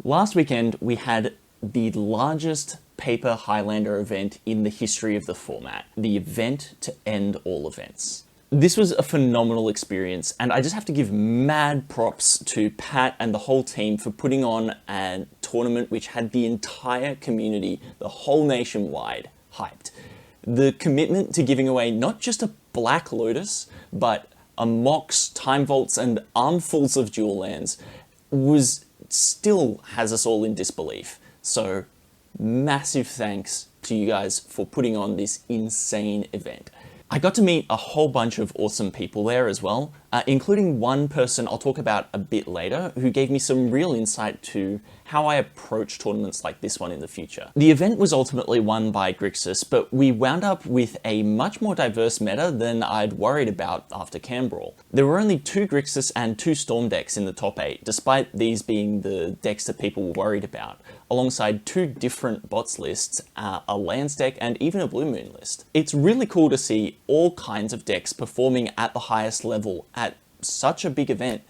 Last weekend, we had the largest paper Highlander event in the history of the format, the event to end all events. This was a phenomenal experience, and I just have to give mad props to Pat and the whole team for putting on a tournament which had the entire community, the whole nationwide, hyped. The commitment to giving away not just a Black Lotus, but a Mox, Time Vaults, and armfuls of dual lands still has us all in disbelief. So massive thanks to you guys for putting on this insane event. I got to meet a whole bunch of awesome people there as well, including one person I'll talk about a bit later who gave me some real insight to how I approach tournaments like this one in the future. The event was ultimately won by Grixis, but we wound up with a much more diverse meta than I'd worried about after Canbrawl. There were only 2 Grixis and 2 Storm decks in the top 8, despite these being the decks that people were worried about, alongside 2 different bots lists, a lands deck, and even a Blue Moon list. It's really cool to see all kinds of decks performing at the highest level at such a big event,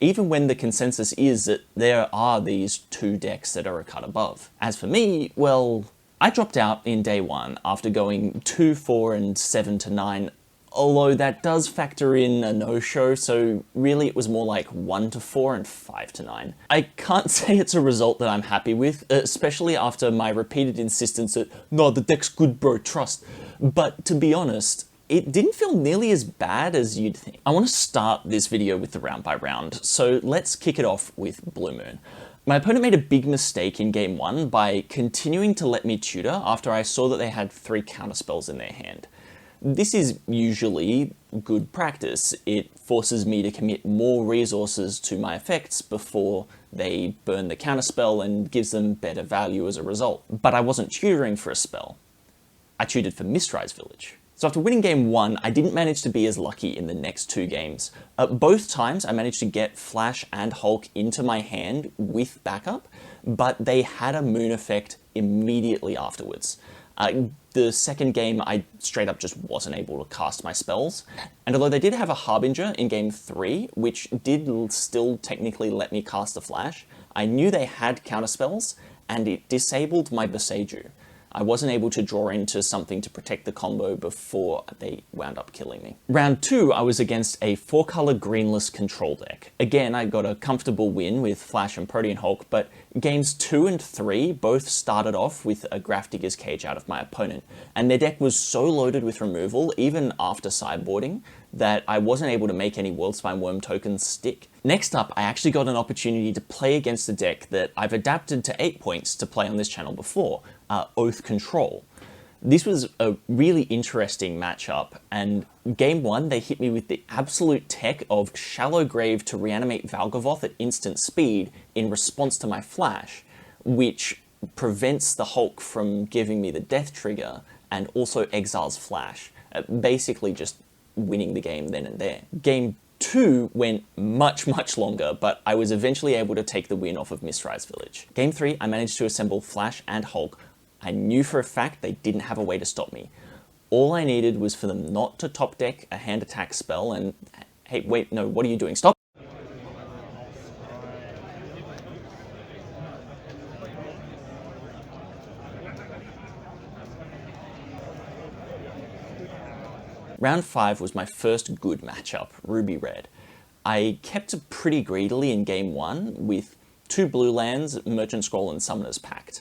even when the consensus is that there are these 2 decks that are a cut above. As for me, well, I dropped out in day 1 after going 2, 4, and 7 to 9, although that does factor in a no-show, so really it was more like 1 to 4 and 5 to 9. I can't say it's a result that I'm happy with, especially after my repeated insistence that, no, the deck's good bro, trust. But to be honest, it didn't feel nearly as bad as you'd think. I want to start this video with the round by round, so let's kick it off with Blue Moon. My opponent made a big mistake in game 1 by continuing to let me tutor after I saw that they had 3 counterspells in their hand. This is usually good practice. It forces me to commit more resources to my effects before they burn the counterspell and gives them better value as a result. But I wasn't tutoring for a spell. I tutored for Mistrise Village. So after winning game 1, I didn't manage to be as lucky in the next 2 games. Both times I managed to get Flash and Hulk into my hand with backup, but they had a moon effect immediately afterwards. The second game, I straight up just wasn't able to cast my spells. And although they did have a Harbinger in game 3, which did still technically let me cast a Flash, I knew they had counterspells, and it disabled my Boseiju. I wasn't able to draw into something to protect the combo before they wound up killing me. Round 2, I was against a 4-color greenless control deck. Again, I got a comfortable win with Flash and Protean Hulk, but games 2 and 3 both started off with a Grafdigger's Cage out of my opponent, and their deck was so loaded with removal, even after sideboarding, that I wasn't able to make any Worldspine Worm tokens stick. Next up, I actually got an opportunity to play against a deck that I've adapted to 8 points to play on this channel before, Oath Control. This was a really interesting matchup, and game 1 they hit me with the absolute tech of Shallow Grave to reanimate Valgavoth at instant speed in response to my Flash, which prevents the Hulk from giving me the death trigger and also exiles Flash, basically just winning the game then and there. Game 2 went much longer, but I was eventually able to take the win off of Mistrise Village. Game 3, I managed to assemble Flash and Hulk. I knew for a fact they didn't have a way to stop me. All I needed was for them not to top deck a hand attack spell and, hey, wait, no, what are you doing? Stop! Round 5 was my first good matchup, Ruby Red. I kept pretty greedily in game 1 with 2 blue lands, Merchant Scroll and Summoner's Pact.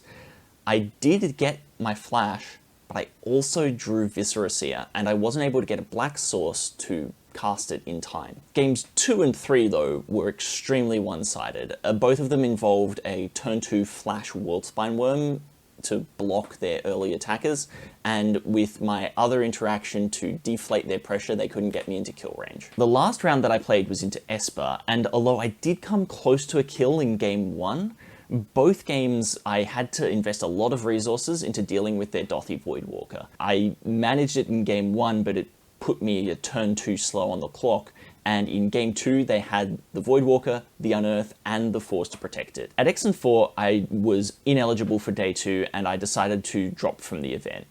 I did get my Flash, but I also drew Viscera Seer, and I wasn't able to get a black source to cast it in time. Games 2 and 3, though, were extremely one-sided. Both of them involved a turn 2 Flash Worldspine Worm to block their early attackers, and with my other interaction to deflate their pressure, they couldn't get me into kill range. The last round that I played was into Esper, and although I did come close to a kill in game 1, both games I had to invest a lot of resources into dealing with their Dothy Voidwalker. I managed it in game 1, but it put me a turn too slow on the clock, and in game 2 they had the Voidwalker, the Unearth, and the Force to protect it. At X and 4 I was ineligible for day 2 and I decided to drop from the event.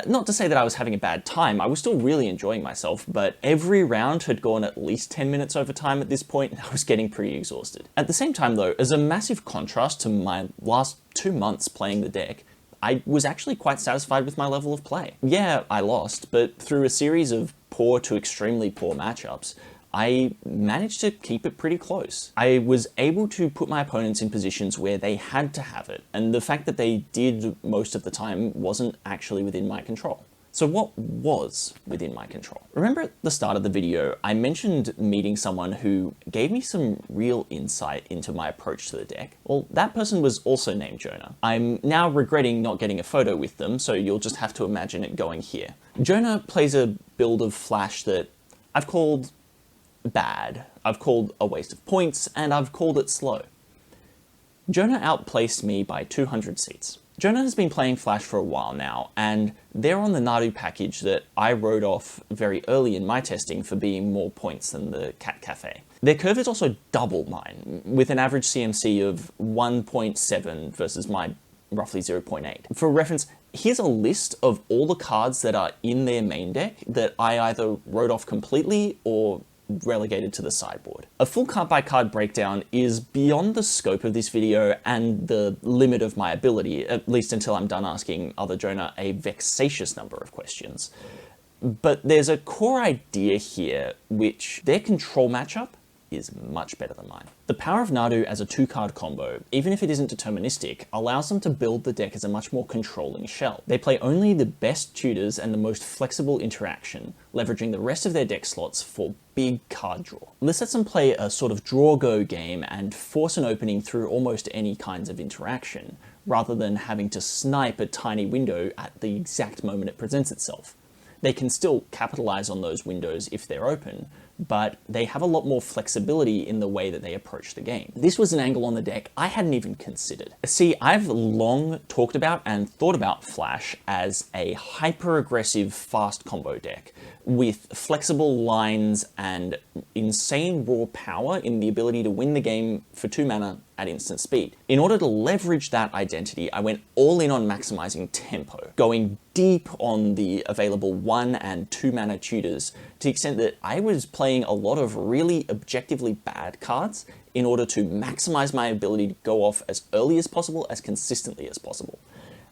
Not to say that I was having a bad time, I was still really enjoying myself, but every round had gone at least 10 minutes over time at this point, and I was getting pretty exhausted. At the same time though, as a massive contrast to my last 2 months playing the deck, I was actually quite satisfied with my level of play. Yeah, I lost, but through a series of poor to extremely poor matchups, I managed to keep it pretty close. I was able to put my opponents in positions where they had to have it, and the fact that they did most of the time wasn't actually within my control. So what was within my control? Remember at the start of the video, I mentioned meeting someone who gave me some real insight into my approach to the deck. Well, that person was also named Jonah. I'm now regretting not getting a photo with them, so you'll just have to imagine it going here. Jonah plays a build of Flash that I've called bad, I've called a waste of points, and I've called it slow. Jonah outplaced me by 200 seats. Jonah has been playing Flash for a while now, and they're on the Nadu package that I wrote off very early in my testing for being more points than the Cat Cafe. Their curve is also double mine, with an average CMC of 1.7 versus my roughly 0.8. For reference, here's a list of all the cards that are in their main deck that I either wrote off completely or relegated to the sideboard. A full card by card breakdown is beyond the scope of this video and the limit of my ability, at least until I'm done asking other Jonah a vexatious number of questions. But there's a core idea here which their control matchup is much better than mine. The power of Nadu as a 2-card combo, even if it isn't deterministic, allows them to build the deck as a much more controlling shell. They play only the best tutors and the most flexible interaction, leveraging the rest of their deck slots for big card draw. This lets them play a sort of draw-go game and force an opening through almost any kinds of interaction, rather than having to snipe a tiny window at the exact moment it presents itself. They can still capitalize on those windows if they're open, but they have a lot more flexibility in the way that they approach the game. This was an angle on the deck I hadn't even considered. See, I've long talked about and thought about Flash as a hyper-aggressive fast combo deck with flexible lines and insane raw power in the ability to win the game for 2 mana at instant speed. In order to leverage that identity, I went all in on maximizing tempo, going deep on the available 1 and 2 mana tutors to the extent that I was playing a lot of really objectively bad cards in order to maximize my ability to go off as early as possible, as consistently as possible.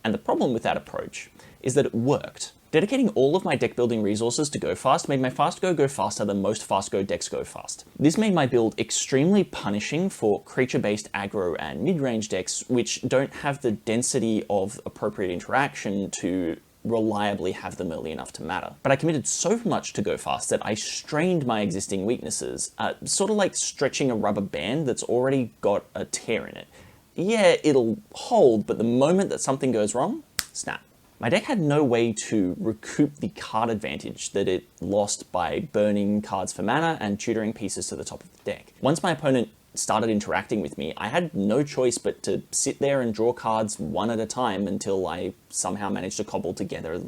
And the problem with that approach is that it worked. Dedicating all of my deck building resources to go fast made my fast go faster than most fast go decks go fast. This made my build extremely punishing for creature-based aggro and mid-range decks which don't have the density of appropriate interaction to reliably have them early enough to matter. But I committed so much to go fast that I strained my existing weaknesses, sort of like stretching a rubber band that's already got a tear in it. Yeah, it'll hold, but the moment that something goes wrong, snap. My deck had no way to recoup the card advantage that it lost by burning cards for mana and tutoring pieces to the top of the deck. Once my opponent started interacting with me, I had no choice but to sit there and draw cards one at a time until I somehow managed to cobble together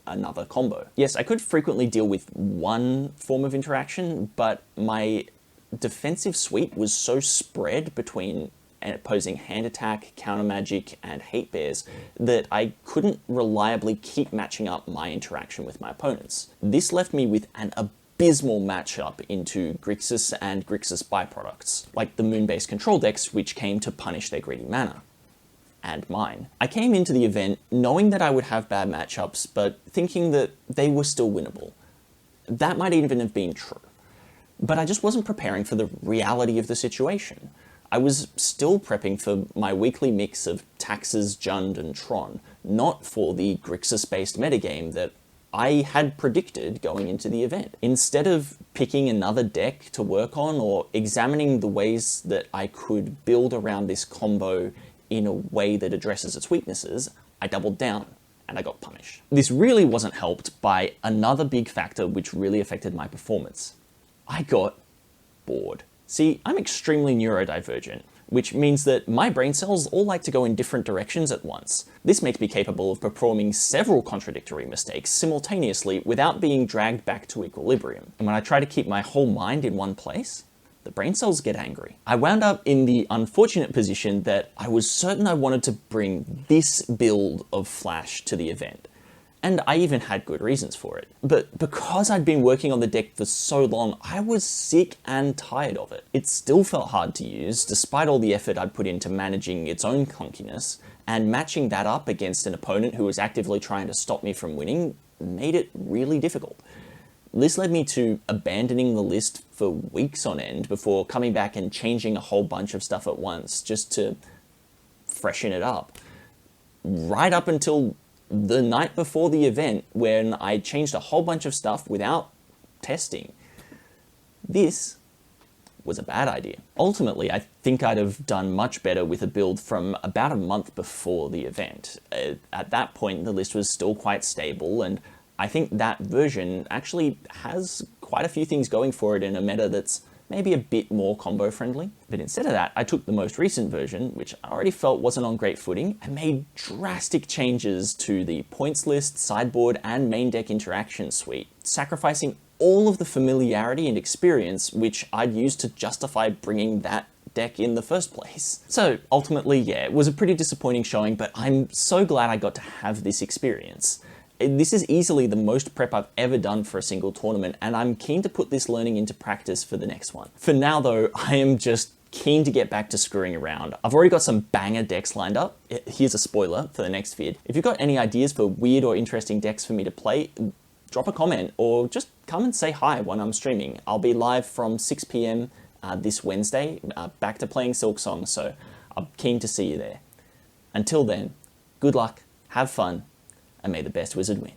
another combo. Yes, I could frequently deal with one form of interaction, but my defensive suite was so spread between opposing hand attack, counter magic, and hate bears that I couldn't reliably keep matching up my interaction with my opponents. This left me with an abysmal matchup into Grixis and Grixis byproducts, like the moon-based control decks which came to punish their greedy mana. And mine. I came into the event knowing that I would have bad matchups, but thinking that they were still winnable. That might even have been true. But I just wasn't preparing for the reality of the situation. I was still prepping for my weekly mix of Taxes, Jund, and Tron, not for the Grixis-based metagame that I had predicted going into the event. Instead of picking another deck to work on or examining the ways that I could build around this combo in a way that addresses its weaknesses, I doubled down and I got punished. This really wasn't helped by another big factor which really affected my performance. I got bored. See, I'm extremely neurodivergent, which means that my brain cells all like to go in different directions at once. This makes me capable of performing several contradictory mistakes simultaneously without being dragged back to equilibrium. And when I try to keep my whole mind in one place, the brain cells get angry. I wound up in the unfortunate position that I was certain I wanted to bring this build of Flash to the event. And I even had good reasons for it. But because I'd been working on the deck for so long, I was sick and tired of it. It still felt hard to use, despite all the effort I'd put into managing its own clunkiness, and matching that up against an opponent who was actively trying to stop me from winning made it really difficult. This led me to abandoning the list for weeks on end before coming back and changing a whole bunch of stuff at once just to freshen it up. Right up until the night before the event, when I changed a whole bunch of stuff without testing. This was a bad idea. Ultimately, I think I'd have done much better with a build from about a month before the event. At that point, the list was still quite stable, and I think that version actually has quite a few things going for it in a meta that's maybe a bit more combo friendly. But instead of that, I took the most recent version, which I already felt wasn't on great footing, and made drastic changes to the points list, sideboard, and main deck interaction suite, sacrificing all of the familiarity and experience which I'd used to justify bringing that deck in the first place. So ultimately, yeah, it was a pretty disappointing showing, but I'm so glad I got to have this experience. This is easily the most prep I've ever done for a single tournament, and I'm keen to put this learning into practice for the next one. For now though, I am just keen to get back to screwing around. I've already got some banger decks lined up. Here's a spoiler for the next vid. If you've got any ideas for weird or interesting decks for me to play, drop a comment or just come and say hi when I'm streaming. I'll be live from 6 PM this Wednesday, back to playing Silksong, so I'm keen to see you there. Until then, good luck, have fun, and may the best wizard win.